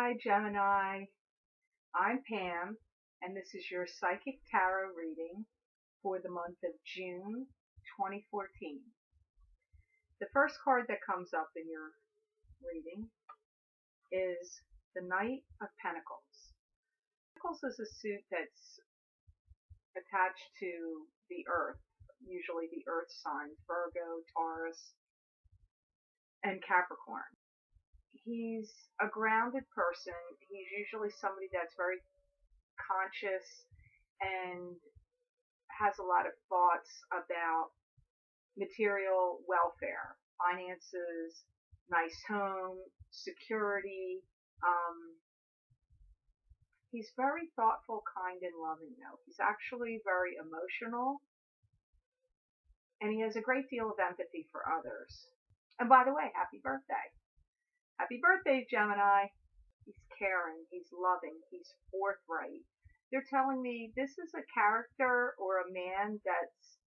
Hi, Gemini. I'm Pam, and this is your psychic tarot reading for the month of June 2014. The first card that comes up in your reading is the Knight of Pentacles. Pentacles is a suit that's attached to the earth, usually the earth signs, Virgo, Taurus, and Capricorn. He's a grounded person. He's usually somebody that's very conscious and has a lot of thoughts about material welfare, finances, nice home, security. He's very thoughtful, kind, and loving, though. He's actually very emotional, and he has a great deal of empathy for others. And by the way, happy birthday. Happy birthday, Gemini. He's caring, he's loving, he's forthright. They're telling me this is a character or a man that's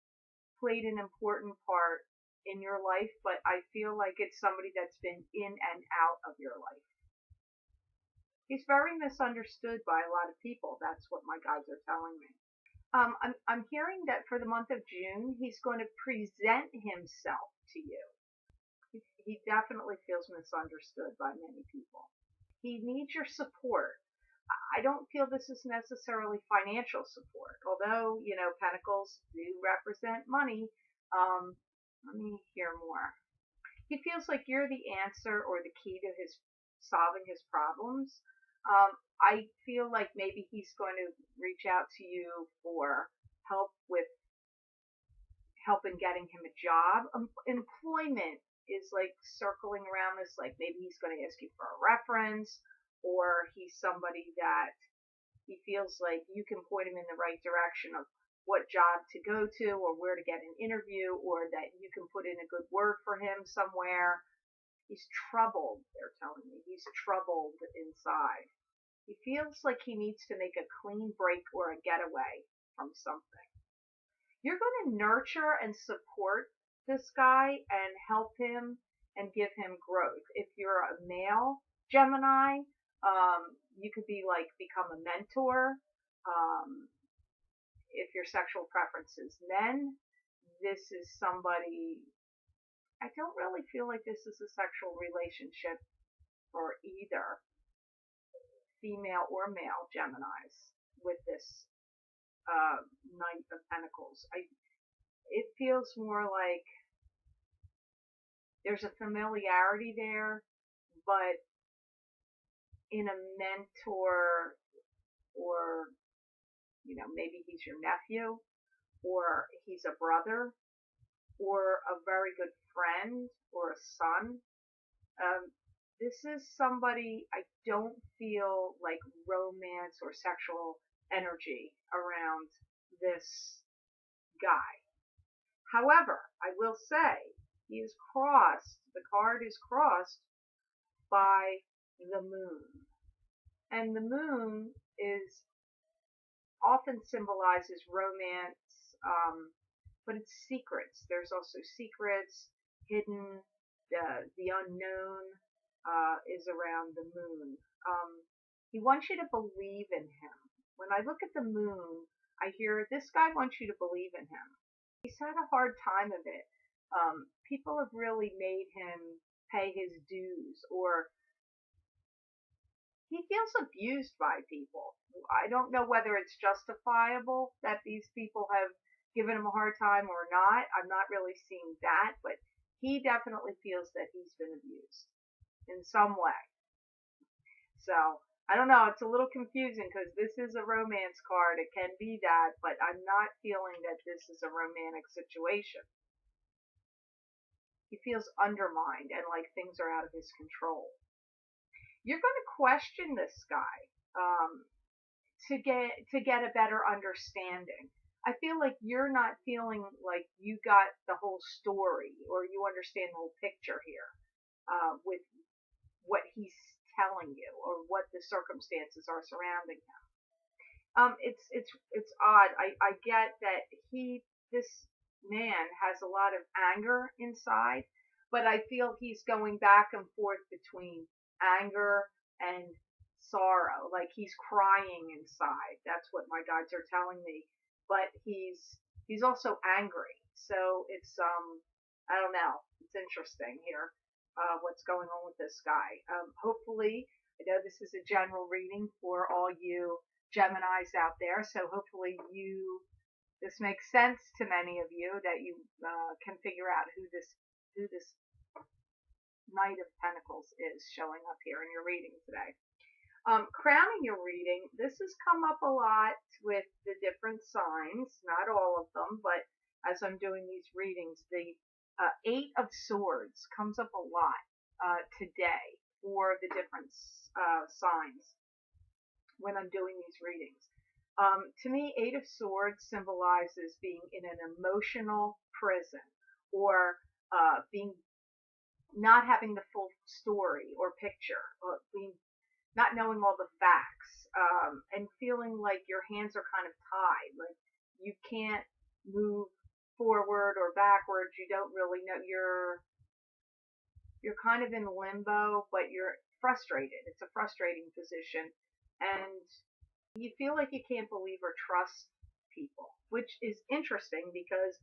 played an important part in your life, but I feel like it's somebody that's been in and out of your life. He's very misunderstood by a lot of people. That's what my guides are telling me. I'm hearing that for the month of June, he's going to present himself to you. He definitely feels misunderstood by many people. He needs your support. I don't feel this is necessarily financial support, although, pentacles do represent money. Let me hear more. He feels like you're the answer or the key to his solving his problems. I feel like maybe he's going to reach out to you for help with helping getting him a job. Employment is like circling around this, like maybe he's going to ask you for a reference, or he's somebody that he feels like you can point him in the right direction of what job to go to or where to get an interview, or that you can put in a good word for him somewhere. He's troubled, they're telling me. He's troubled inside. He feels like he needs to make a clean break or a getaway from something. You're going to nurture and support this guy and help him and give him growth. If you're a male Gemini, you could be like become a mentor. If your sexual preference is men, this is somebody. I don't really feel like this is a sexual relationship for either female or male Geminis with this Knight of Pentacles. It feels more like there's a familiarity there, but in a mentor, or maybe he's your nephew, or he's a brother, or a very good friend, or a son. This is somebody. I don't feel like romance or sexual energy around this guy. However, I will say the card is crossed by the moon. And the moon often symbolizes romance, but it's secrets. There's also secrets, hidden, the unknown is around the moon. He wants you to believe in him. When I look at the moon, I hear this guy wants you to believe in him. He's had a hard time of it. People have really made him pay his dues, or he feels abused by people. I don't know whether it's justifiable that these people have given him a hard time or not. I'm not really seeing that, but he definitely feels that he's been abused in some way. So, I don't know, it's a little confusing because this is a romance card. It can be that, but I'm not feeling that this is a romantic situation. He feels undermined and like things are out of his control. You're going to question this guy to get a better understanding. I feel like you're not feeling like you got the whole story or you understand the whole picture here with what he's telling you or what the circumstances are surrounding him. It's odd. I get that this man has a lot of anger inside, but I feel he's going back and forth between anger and sorrow, like he's crying inside. That's what my guides are telling me. But he's also angry. So it's I don't know. It's interesting here, what's going on with this guy. Hopefully, I know this is a general reading for all you Geminis out there. So hopefully this makes sense to many of you, that you can figure out who this Knight of Pentacles is showing up here in your reading today. Crowning your reading, this has come up a lot with the different signs, not all of them, but as I'm doing these readings, the Eight of Swords comes up a lot today for the different signs when I'm doing these readings. To me, Eight of Swords symbolizes being in an emotional prison, or being not having the full story or picture, or not knowing all the facts, and feeling like your hands are kind of tied, like you can't move forward or backwards. You don't really know. You're kind of in limbo, but you're frustrated. It's a frustrating position, and you feel like you can't believe or trust people, which is interesting because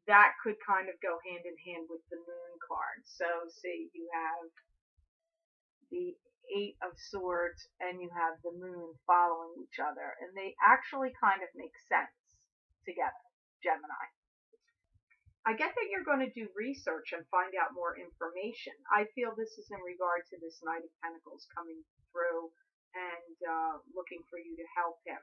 that could kind of go hand in hand with the Moon card. So see, you have the Eight of Swords and you have the Moon following each other, and they actually kind of make sense together, Gemini. I get that you're going to do research and find out more information. I feel this is in regard to this Knight of Pentacles coming through and looking for you to help him.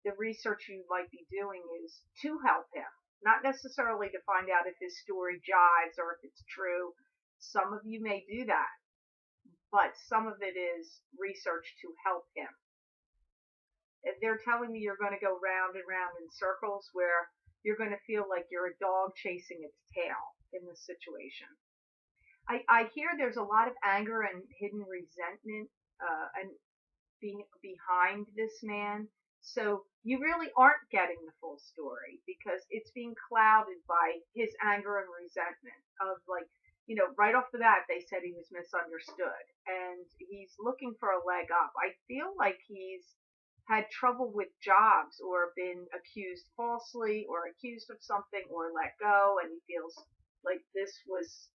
The research you might be doing is to help him, not necessarily to find out if his story jives or if it's true. Some of you may do that, but some of it is research to help him. They're telling me you're going to go round and round in circles, where you're going to feel like you're a dog chasing its tail in this situation. I hear there's a lot of anger and hidden resentment and being behind this man. So you really aren't getting the full story, because it's being clouded by his anger and resentment of, like, right off the bat, they said he was misunderstood and he's looking for a leg up. I feel like he's had trouble with jobs, or been accused falsely, or accused of something, or let go, and he feels like this was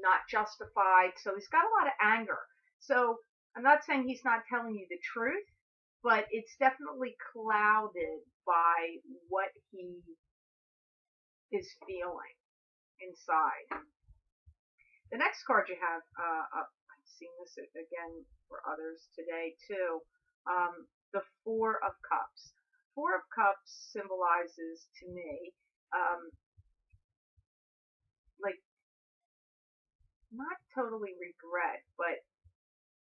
not justified. So he's got a lot of anger. So I'm not saying he's not telling you the truth, but it's definitely clouded by what he is feeling inside. The next card you have up, I've seen this again for others today too, the Four of Cups. Four of Cups symbolizes to me, like, not totally regret, but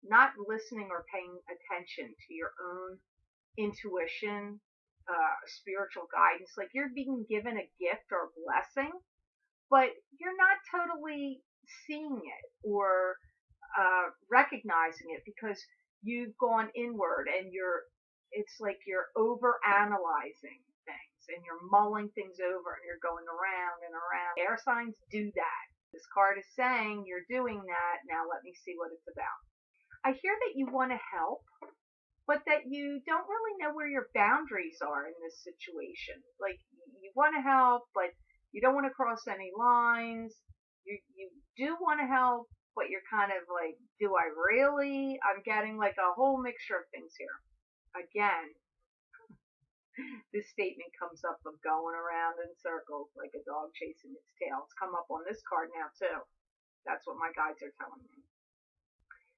not listening or paying attention to your own intuition, spiritual guidance. Like, you're being given a gift or blessing, but you're not totally seeing it or recognizing it, because you've gone inward and it's like you're over analyzing things and you're mulling things over and you're going around and around. Air signs do that. This card is saying you're doing that. Now let me see what it's about. I hear that you want to help, but that you don't really know where your boundaries are in this situation. Like, you want to help, but you don't want to cross any lines. You do want to help, but you're kind of like, do I really? I'm getting like a whole mixture of things here. Again, this statement comes up of going around in circles like a dog chasing its tail. It's come up on this card now too. That's what my guides are telling me.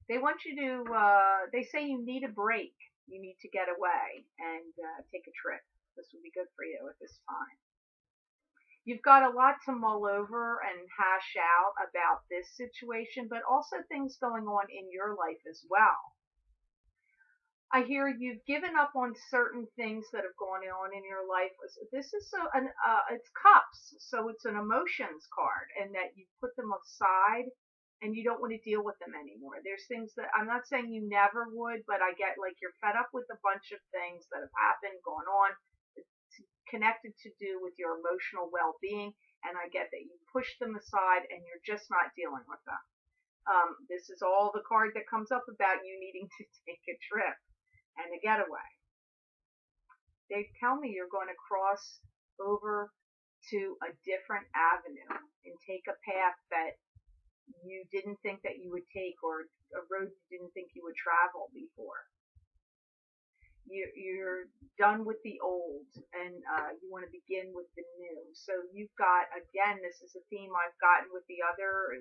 They want you to, they say you need a break. You need to get away and take a trip. This would be good for you at this time. You've got a lot to mull over and hash out about this situation, but also things going on in your life as well. I hear you've given up on certain things that have gone on in your life. This is it's cups, so it's an emotions card, and that you put them aside and you don't want to deal with them anymore. There's things that, I'm not saying you never would, but I get like you're fed up with a bunch of things that have happened, gone on, connected to do with your emotional well-being, and I get that you push them aside and you're just not dealing with them. This is all the card that comes up about you needing to take a trip and a getaway. They tell me you're going to cross over to a different avenue and take a path that you didn't think that you would take, or a road you didn't think you would travel before. You're done with the old, and you want to begin with the new. So you've got, again, this is a theme I've gotten with the other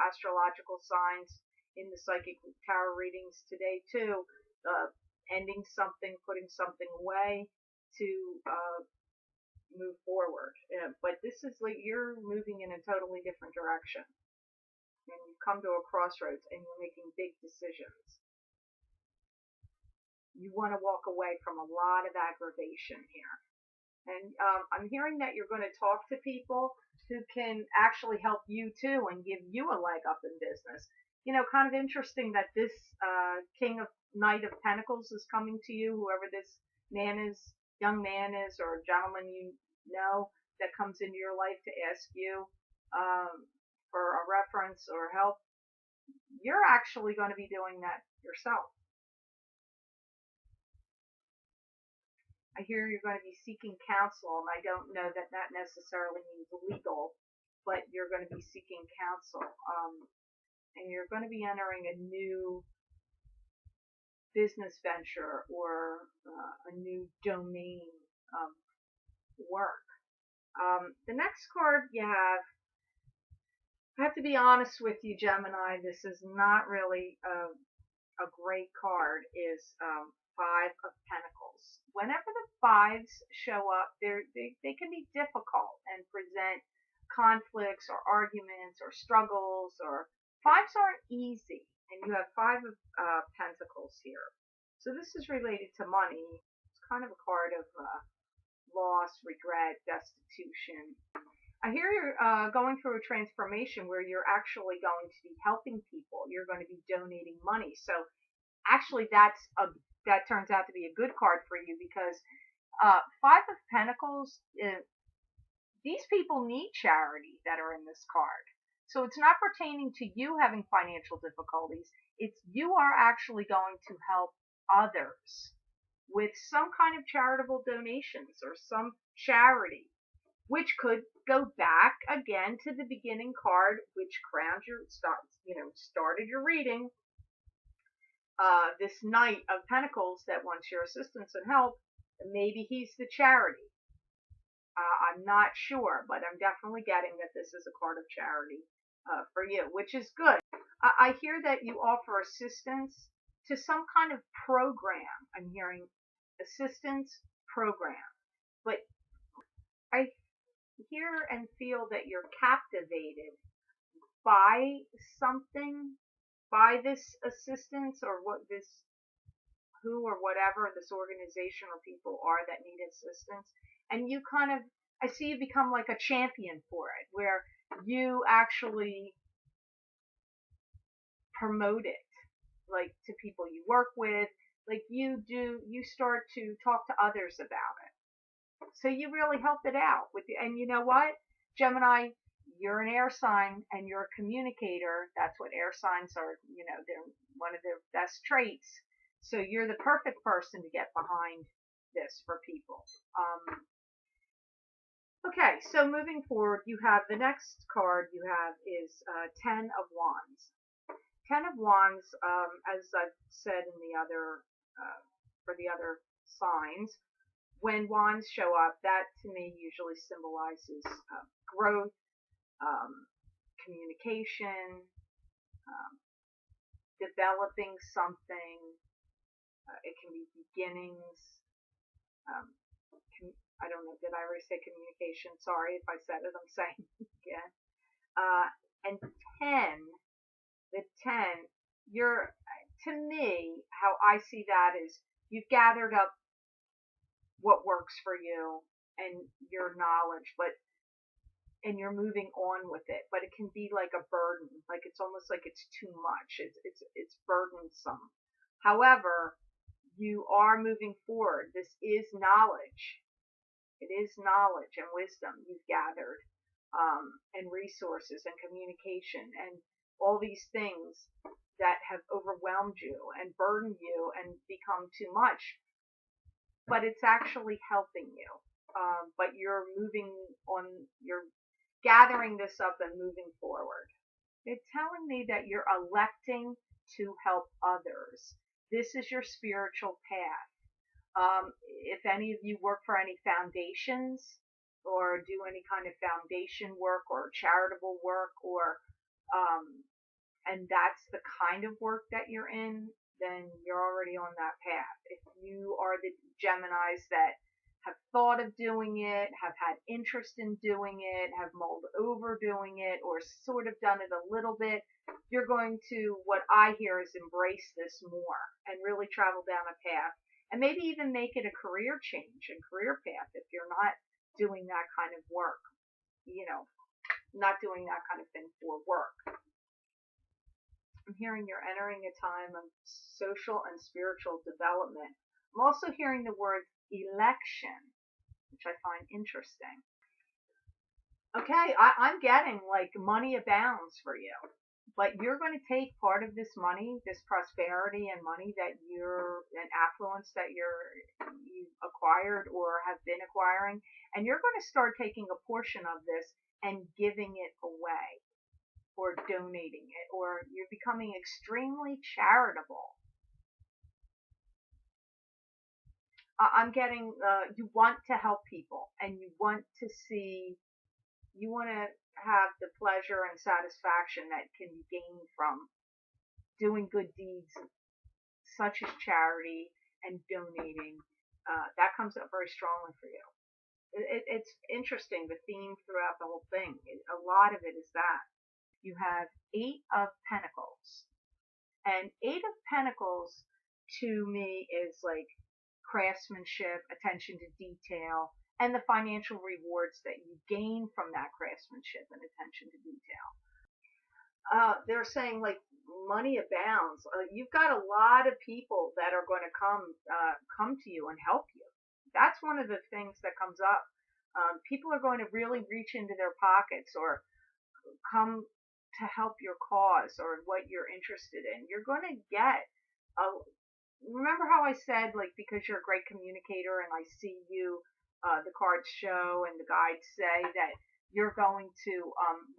astrological signs in the psychic tarot readings today too. Ending something, putting something away to move forward. But this is like you're moving in a totally different direction, and you come to a crossroads, and you're making big decisions. You want to walk away from a lot of aggravation here. And I'm hearing that you're going to talk to people who can actually help you too and give you a leg up in business. Kind of interesting that this Knight of Pentacles is coming to you, whoever this young man is, or gentleman that comes into your life to ask you for a reference or help. You're actually going to be doing that yourself. I hear you're going to be seeking counsel, and I don't know that that necessarily means legal, but you're going to be seeking counsel, and you're going to be entering a new business venture or a new domain of work. The next card you have, I have to be honest with you, Gemini, this is not really a great card, is Five of Pentacles. Whenever the fives show up, they can be difficult and present conflicts or arguments or struggles, or fives aren't easy, and you have Five of Pentacles here. So this is related to money. It's kind of a card of loss, regret, destitution. I hear you're going through a transformation where you're actually going to be helping people. You're going to be donating money. So actually that turns out to be a good card for you, because Five of Pentacles, these people need charity that are in this card. So it's not pertaining to you having financial difficulties. It's you are actually going to help others with some kind of charitable donations or some charity, which could go back again to the beginning card, which started your reading. This Knight of Pentacles that wants your assistance and help. Maybe he's the charity. I'm not sure, but I'm definitely getting that this is a card of charity for you, which is good. I hear that you offer assistance to some kind of program. I'm hearing assistance program, but I hear and feel that you're captivated by something, by this assistance, or who or whatever this organization or people are that need assistance. And you I see you become like a champion for it, where you actually promote it, like to people you work with, like you start to talk to others about it. So you really helped it out and you know what, Gemini, you're an air sign and you're a communicator. That's what air signs are, they're one of their best traits. So you're the perfect person to get behind this for people. Okay, so moving forward, you have the next card you have is Ten of Wands. Ten of Wands, as I've said in the other, for the other signs, when wands show up, that to me usually symbolizes growth, communication, developing something. It can be beginnings. I don't know, did I already say communication? Sorry if I said it, I'm saying it again. And 10, the 10, to me, how I see that is you've gathered up what works for you and your knowledge, and you're moving on with it, but it can be like a burden, like it's almost like it's too much. It's burdensome. However, you are moving forward. This is knowledge. It is knowledge and wisdom you've gathered, and resources and communication, and all these things that have overwhelmed you and burdened you and become too much, but it's actually helping you. But you're moving on, you're gathering this up and moving forward. It's telling me that you're electing to help others. This is your spiritual path. If any of you work for any foundations or do any kind of foundation work or charitable work, or and that's the kind of work that you're in, then you're already on that path. If you are the Geminis that have thought of doing it, have had interest in doing it, have mulled over doing it, or sort of done it a little bit, you're going to, what I hear is, embrace this more and really travel down a path and maybe even make it a career change and career path if you're not doing that kind of work, not doing that kind of thing for work. I'm hearing you're entering a time of social and spiritual development. I'm also hearing the word election, which I find interesting. Okay, I'm getting like money abounds for you, but you're going to take part of this money, this prosperity and money that and affluence that you've acquired or have been acquiring, and you're going to start taking a portion of this and giving it away or donating it, or you're becoming extremely charitable. I'm getting you want to help people, and you want to have the pleasure and satisfaction that can be gained from doing good deeds such as charity and donating. That comes up very strongly for you. It's interesting, the theme throughout the whole thing. A lot of it is that. You have 8 of Pentacles. And 8 of Pentacles to me is like craftsmanship, attention to detail, and the financial rewards that you gain from that craftsmanship and attention to detail. They're saying like money abounds. You've got a lot of people that are going to come to you and help you. That's one of the things that comes up. People are going to really reach into their pockets or come to help your cause or what you're interested in. You're going to get remember how I said, like, because you're a great communicator and I see you, the cards show and the guides say that you're going to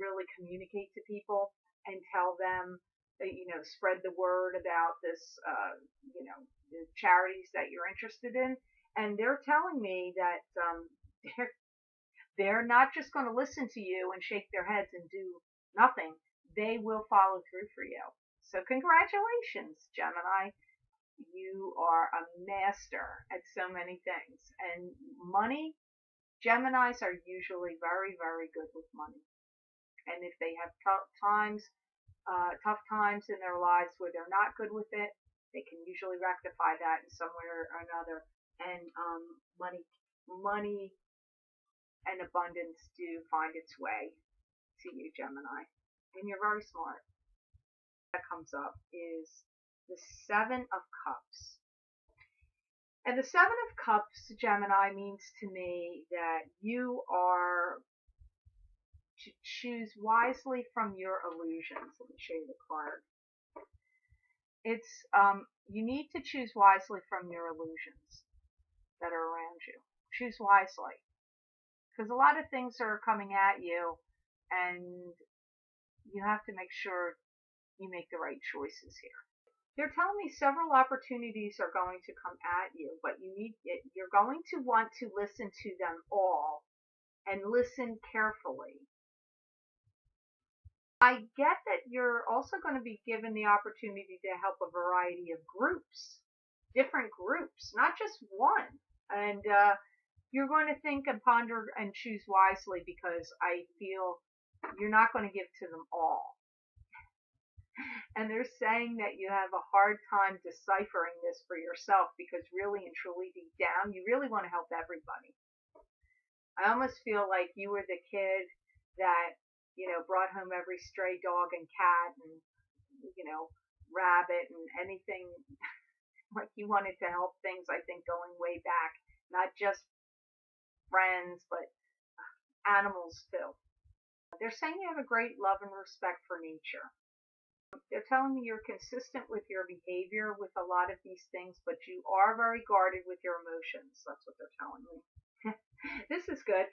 really communicate to people and tell them that, spread the word about this, the charities that you're interested in. And they're telling me that they're not just going to listen to you and shake their heads and do nothing. They will follow through for you. So congratulations, Gemini. You are a master at so many things. And money, Geminis are usually very, very good with money. And if they have tough times in their lives where they're not good with it, they can usually rectify that in some way or another. And money and abundance do find its way to you, Gemini. And you're very smart. That comes up is the 7 of Cups. And the 7 of Cups, Gemini, means to me that you are to choose wisely from your illusions. Let me show you the card. It's you need to choose wisely from your illusions that are around you. Choose wisely, because a lot of things are coming at you, and you have to make sure you make the right choices here. They're telling me several opportunities are going to come at you, but you're going to want to listen to them all and listen carefully. I get that you're also going to be given the opportunity to help a variety of groups, different groups, not just one. And you're going to think and ponder and choose wisely, because I feel you're not going to give to them all. And they're saying that you have a hard time deciphering this for yourself, because really and truly deep down, you really want to help everybody. I almost feel like you were the kid that, brought home every stray dog and cat and, rabbit and anything. Like, you wanted to help things, I think, going way back, not just friends, but animals too. They're saying you have a great love and respect for nature. They're telling me you're consistent with your behavior with a lot of these things, but you are very guarded with your emotions. That's what they're telling me. This is good.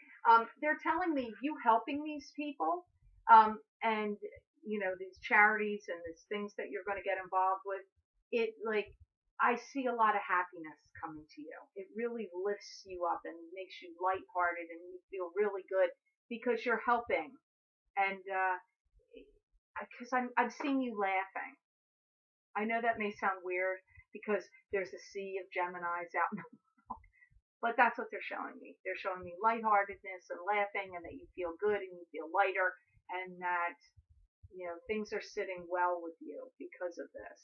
They're telling me you helping these people, and these charities and these things that you're going to get involved with. It like I see a lot of happiness coming to you. It really lifts you up and makes you lighthearted, and you feel really good because you're helping. And because I'm seeing you laughing. I know that may sound weird because there's a sea of Geminis out in the world, but that's what they're showing me. They're showing me lightheartedness and laughing, and that you feel good and you feel lighter, and that things are sitting well with you because of this.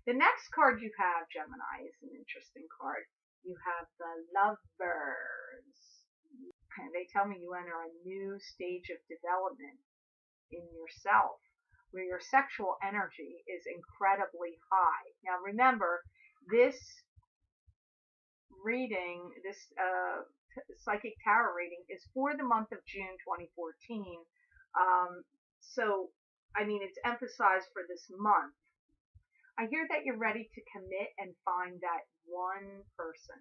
The next card you have, Gemini, is an interesting card. You have the Lovers. And they tell me you enter a new stage of development in yourself where your sexual energy is incredibly high. Now remember, this reading, this psychic tarot reading is for the month of June 2014. So, I mean, it's emphasized for this month. I hear that you're ready to commit and find that one person.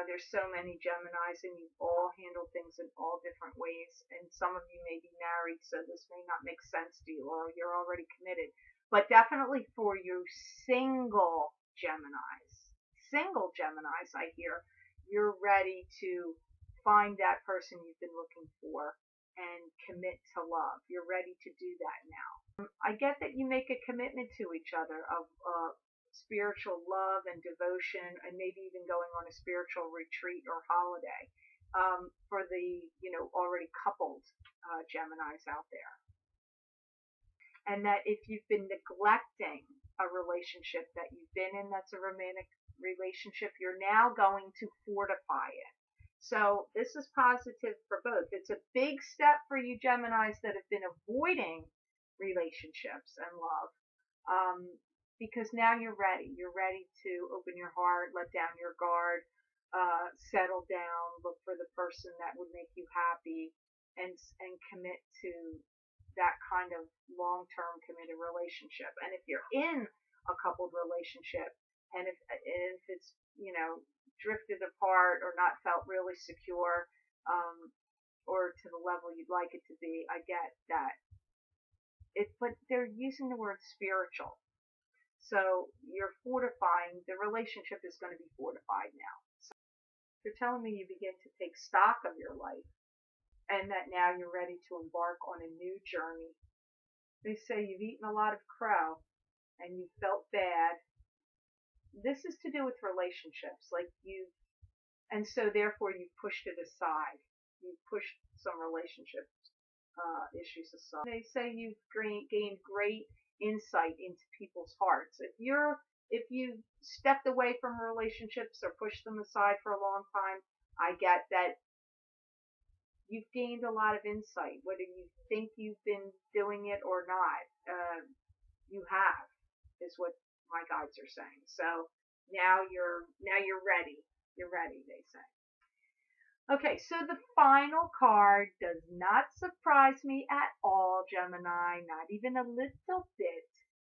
There's so many Geminis, and you all handle things in all different ways. And some of you may be married, so this may not make sense to you, or you're already committed. But definitely for you single Geminis, I hear you're ready to find that person you've been looking for and commit to love. You're ready to do that now. I get that you make a commitment to each other of spiritual love and devotion, and maybe even going on a spiritual retreat or holiday for the already coupled Geminis out there. And that if you've been neglecting a relationship that you've been in that's a romantic relationship, you're now going to fortify it. So this is positive for both. It's a big step for you Geminis that have been avoiding relationships and love. Because now you're ready. You're ready to open your heart, let down your guard, settle down, look for the person that would make you happy, and commit to that kind of long-term committed relationship. And if you're in a coupled relationship, and if it's drifted apart or not felt really secure, or to the level you'd like it to be, I get that. But they're using the word spiritual. So you're fortifying, the relationship is going to be fortified now. So they're telling me you begin to take stock of your life, and that now you're ready to embark on a new journey. They say you've eaten a lot of crow and you felt bad. This is to do with relationships, and so therefore you've pushed it aside. You've pushed some relationship issues aside. They say you've gained great insight into people's hearts. If you stepped away from relationships or pushed them aside for a long time, I get that you've gained a lot of insight. Whether you think you've been doing it or not, you have, is what my guides are saying. So now you're ready. You're ready, they say. Okay, so the final card does not surprise me at all, Gemini, not even a little bit.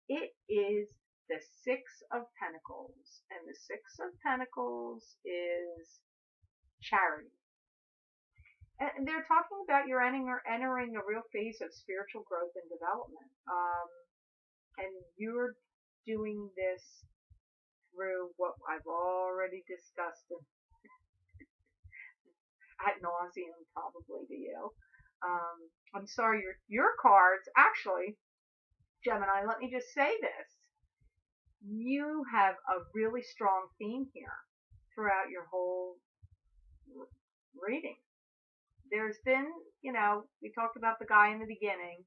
It is the Six of Pentacles, and the Six of Pentacles is charity. And they're talking about you're entering a real phase of spiritual growth and development. And you're doing this through what I've already discussed ad nauseum probably to you. I'm sorry, your cards, actually, Gemini, let me just say this. You have a really strong theme here throughout your whole reading. There's been, we talked about the guy in the beginning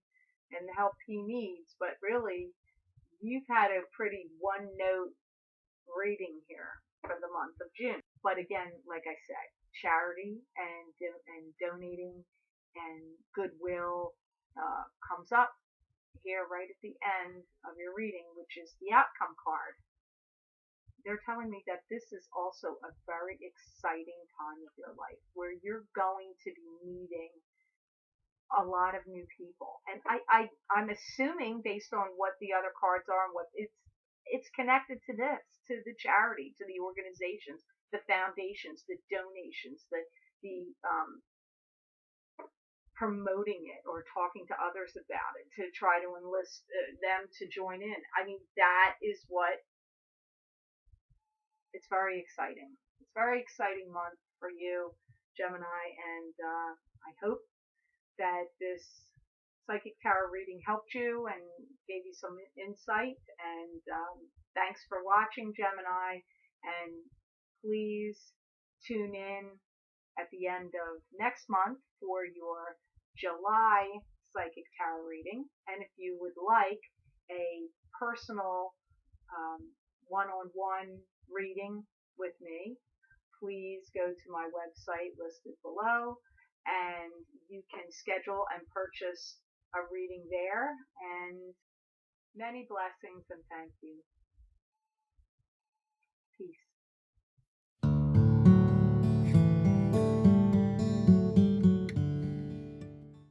and the help he needs, but really, you've had a pretty one-note reading here for the month of June. But again, like I said, charity and donating and goodwill comes up here right at the end of your reading, which is the outcome card. They're telling me that this is also a very exciting time of your life where you're going to be meeting a lot of new people. And I'm assuming based on what the other cards are and what it's connected to this, to the charity, to the organizations, the foundations, the donations, the promoting it or talking to others about it to try to enlist them to join in. I mean, that is what it's very exciting. It's a very exciting month for you, Gemini, and I hope that this psychic tarot reading helped you and gave you some insight. And thanks for watching, Gemini. And please tune in at the end of next month for your July psychic tarot reading. And if you would like a personal one-on-one reading with me, please go to my website listed below and you can schedule and purchase a reading there. And many blessings and thank you. Peace.